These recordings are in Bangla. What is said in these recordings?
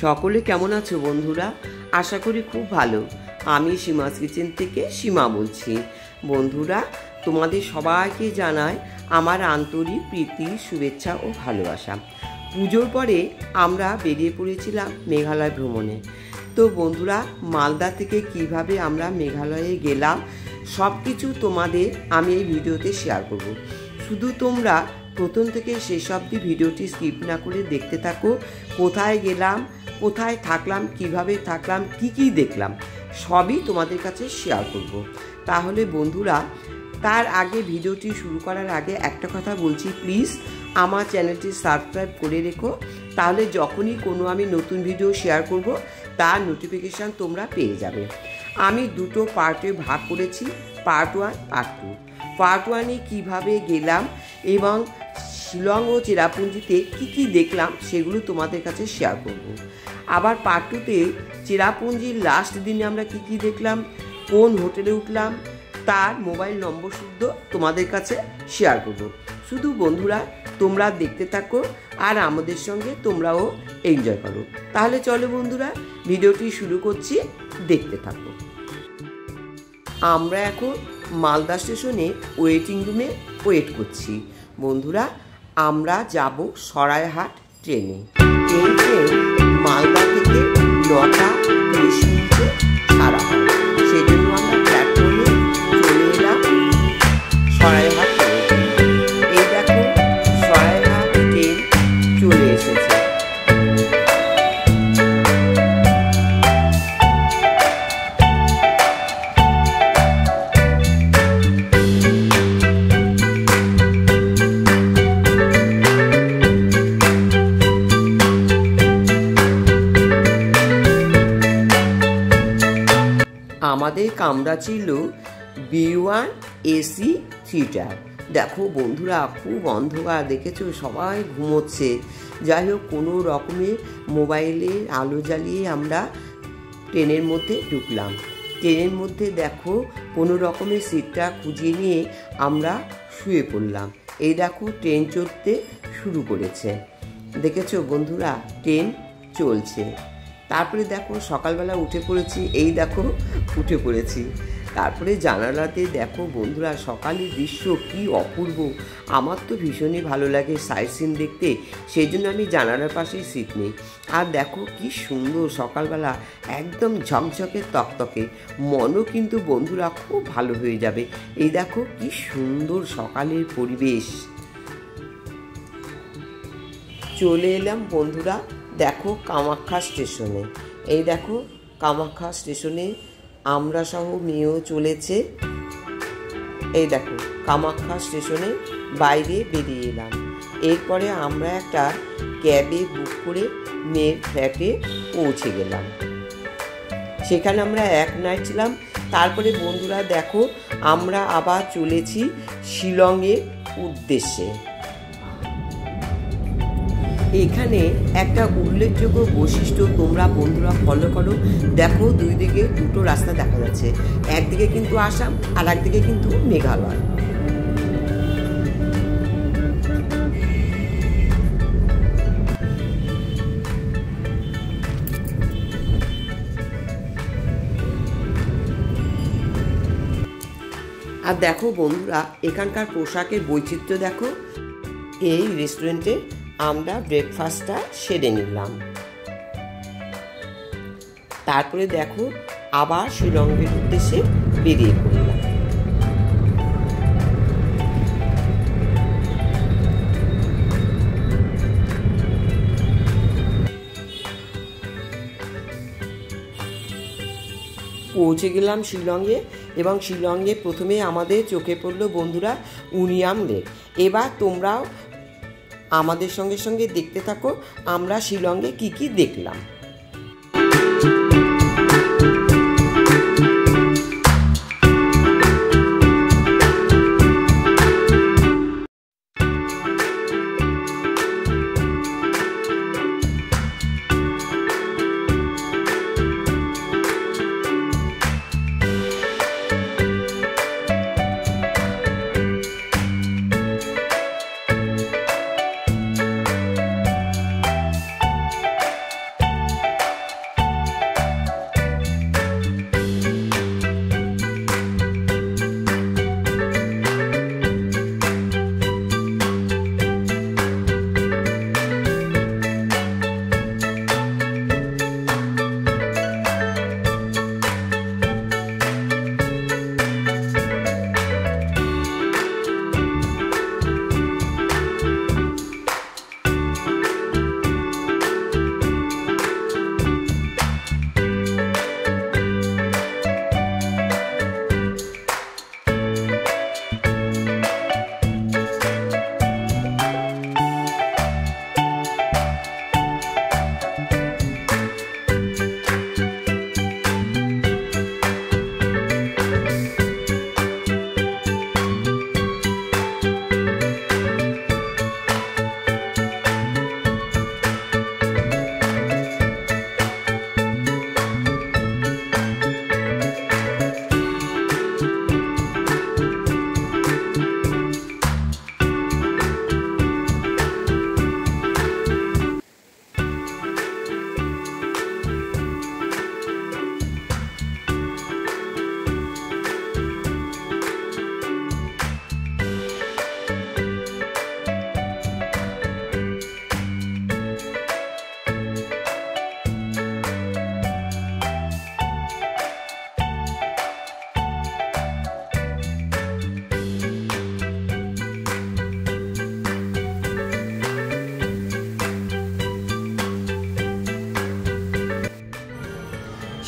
সকলে কেমন আছো বন্ধুরা? আশা করি খুব ভালো। আমি সীমাস কিচেন থেকে সীমা বলছি। বন্ধুরা, তোমাদের সবাইকে জানাই আমার আন্তরিক প্রীতি, শুভেচ্ছা ও ভালোবাসা। পুজোর পরে আমরা বেরিয়ে পড়েছিলাম মেঘালয় ভ্রমণে। তো বন্ধুরা, মালদা থেকে কিভাবে আমরা মেঘালয়ে গেলাম সব কিছু তোমাদের আমি এই ভিডিওতে শেয়ার করব। শুধু তোমরা প্রথম থেকে শেষ অবধি ভিডিওটি স্কিপ না করে দেখতে থাকো। কোথায় গেলাম, কোথায় থাকলাম, কিভাবে থাকলাম, কি দেখলাম সবই তোমাদের কাছে শেয়ার করব। তাহলে বন্ধুরা, তার আগে ভিডিওটি শুরু করার আগে একটা কথা বলছি, প্লিজ আমার চ্যানেলটি সাবস্ক্রাইব করে রেখো। তাহলে যখনই কোনো আমি নতুন ভিডিও শেয়ার করব তার নোটিফিকেশান তোমরা পেয়ে যাবে। আমি দুটো পার্টে ভাগ করেছি, পার্ট 1, পার্ট 2। পার্ট 1-এ কীভাবে গেলাম এবং শিলং ও চেরাপুঞ্জিতে কি দেখলাম সেগুলো তোমাদের কাছে শেয়ার করব। আবার পার্ট 2-তে চেরাপুঞ্জির লাস্ট দিনে আমরা কি দেখলাম, কোন হোটেলে উঠলাম তার মোবাইল নম্বর শুদ্ধ তোমাদের কাছে শেয়ার করব। শুধু বন্ধুরা তোমরা দেখতে থাকো আর আমাদের সঙ্গে তোমরাও এনজয় করো। তাহলে চলো বন্ধুরা, ভিডিওটি শুরু করছি, দেখতে থাকো। আমরা এখন মালদা স্টেশনে ওয়েটিং রুমে ওয়েট করছি। বন্ধুরা, আমরা যাব সরাইহাট ট্রেনে। ট্রেন মালদা থেকে 9টা 30 মিনিটে ছাড়া হয়। সেই জন্য আমরা প্ল্যাটফর্মে চলে এলাম সরাইহাট ট্রেনে। এই দেখো, সরাইহাট ট্রেন চলে এসেছে। আমাদের কামরা ছিল B1 AC থিয়েটার। দেখো বন্ধুরা, খুব অন্ধকার, দেখেছো সবাই ঘুমোচ্ছে। যাই হোক, কোনো রকমে মোবাইলে আলো জ্বালিয়ে আমরা ট্রেনের মধ্যে ঢুকলাম। ট্রেনের মধ্যে দেখো কোনো রকমে সিটটা খুঁজিয়ে নিয়ে আমরা শুয়ে পড়লাম। এই দেখো ট্রেন চলতে শুরু করেছে। দেখেছো বন্ধুরা, ট্রেন চলছে। তারপরে দেখো সকালবেলা উঠে পড়েছি, এই দেখো উঠে পড়েছি। তারপরে জানালাতে দেখো বন্ধুরা, সকালের দৃশ্য কি অপূর্ব। আমার তো ভীষণই ভালো লাগে সাইট সিন দেখতে, সেই জন্য আমি জানালার পাশেই সিট নেই। আর দেখো কি সুন্দর সকালবেলা, একদম ঝকঝকে তকতকে। মনও কিন্তু বন্ধুরা খুব ভালো হয়ে যাবে। এই দেখো কি সুন্দর সকালের পরিবেশ। চলে এলাম বন্ধুরা, দেখো কামাখ্যা স্টেশনে। এই দেখো কামাখ্যা স্টেশনে আমরা সহ মেয়েও চলেছে। এই দেখো কামাখ্যা স্টেশনে বাইরে বেরিয়ে এলাম। এরপরে আমরা একটা ক্যাবে বুক করে মেয়ের ফ্ল্যাটে পৌঁছে গেলাম। সেখানে আমরা এক নাইট ছিলাম। তারপরে বন্ধুরা দেখো, আমরা আবার চলেছি শিলংয়ের উদ্দেশ্যে। এখানে একটা উল্লেখযোগ্য বৈশিষ্ট্য তোমরা বন্ধুরা ফলো করো। দেখো দুই দিকে দুটো রাস্তা দেখা যাচ্ছে, একদিকে কিন্তু আসাম আর একদিকে কিন্তু মেঘালয়। আর দেখো বন্ধুরা, এখানকার পোশাকের বৈচিত্র্য দেখো। এই রেস্টুরেন্টে আমরা ব্রেকফাস্টটা সেরে নিলাম। তারপরে দেখো আবার শিলংয়ের উদ্দেশ্যে বেরিয়ে পড়লাম। পৌঁছে গেলাম শিলংয়ে, এবং শিলংয়ে প্রথমে আমাদের চোখে পড়লো বন্ধুরা উমিয়াম লেক। এবার তোমরাও আমাদের সঙ্গে সঙ্গে দেখতে থাকো আমরা শিলংয়ে কি দেখলাম।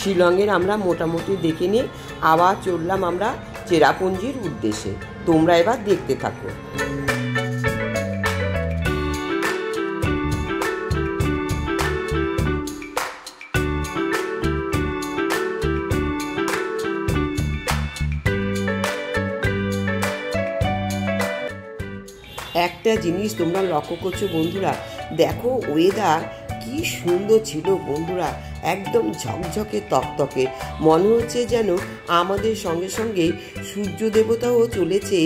শিলংয়ের আমরা মোটামুটি দেখে নিয়ে আবার চললাম আমরা চেরাপুঞ্জির উদ্দেশ্যে। তোমরা এবার দেখতে থাকো। একটা জিনিস তোমরা লক্ষ্য করছো বন্ধুরা, দেখো ওয়েদার কি সুন্দর ছিল বন্ধুরা, একদম ঝকঝকে তকতকে, মনে হচ্ছে যেন আমাদের সঙ্গে সঙ্গে সূর্য দেবতাও চলেছে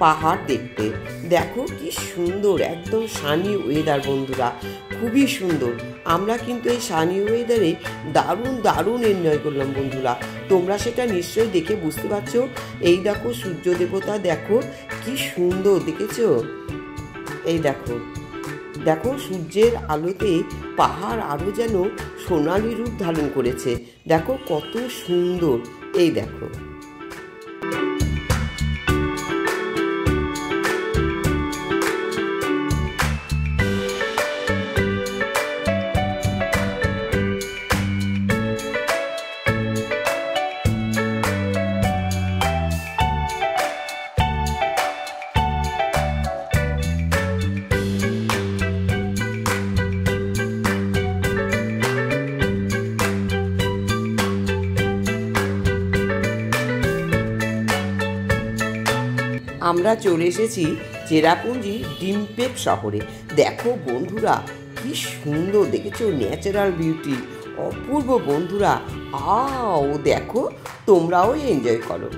পাহাড় দেখতে। দেখো কি সুন্দর, একদম সানি ওয়েদার বন্ধুরা, খুবই সুন্দর। আমরা কিন্তু এই সানি ওয়েদারে দারুণ দারুণ এনজয় করলাম বন্ধুরা। তোমরা সেটা নিশ্চয়ই দেখে বুঝতে পারছো। এই দেখো সূর্য দেবতা, দেখো কি সুন্দর, দেখেছো? এই দেখো, দেখো সূর্যের আলোতে পাহাড় আরো যেন সোনালি রূপ ধারণ করেছে। দেখো কত সুন্দর, এই দেখো। আমরা চলে এসেছি চেরাপুঞ্জি ডিমপেক শহরে। দেখো বন্ধুরা কি সুন্দর, দেখেছো? ন্যাচারাল বিউটি, অপূর্ব বন্ধুরা। দেখো তোমরাও এনজয় করো।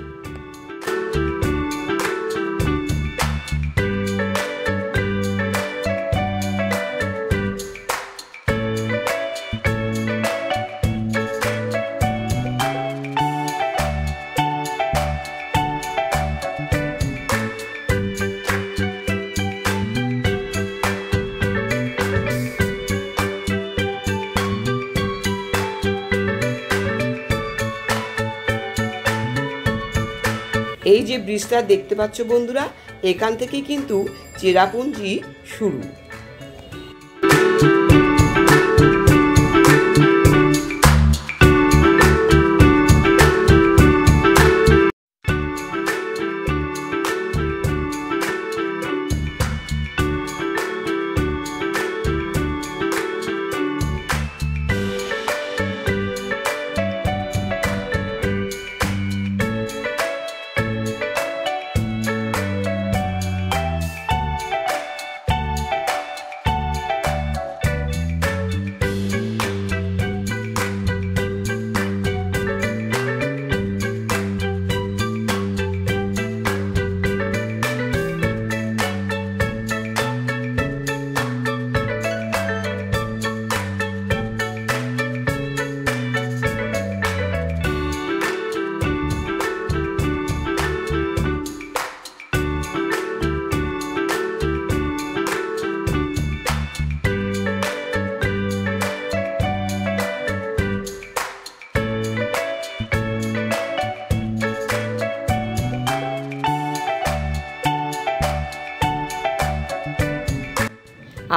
এই যে ব্রিজটা দেখতে পাচ্ছ বন্ধুরা, এখান থেকে কিন্তু চেরাপুঞ্জি শুরু।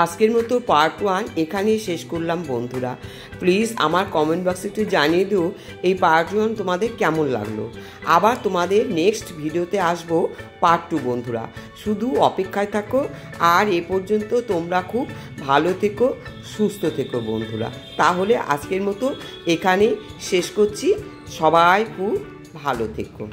আজকের মতো পার্ট 1 এখানেই শেষ করলাম বন্ধুরা। প্লিজ আমার কমেন্ট বক্সে একটু জানিয়ে দিও এই পার্ট 1 তোমাদের কেমন লাগলো। আবার তোমাদের নেক্সট ভিডিওতে আসবো পার্ট 2 বন্ধুরা। শুধু অপেক্ষায় থাকো। আর এ পর্যন্ত তোমরা খুব ভালো থেকো, সুস্থ থেকো বন্ধুরা। তাহলে আজকের মতো এখানেই শেষ করছি। সবাই খুব ভালো থেকো।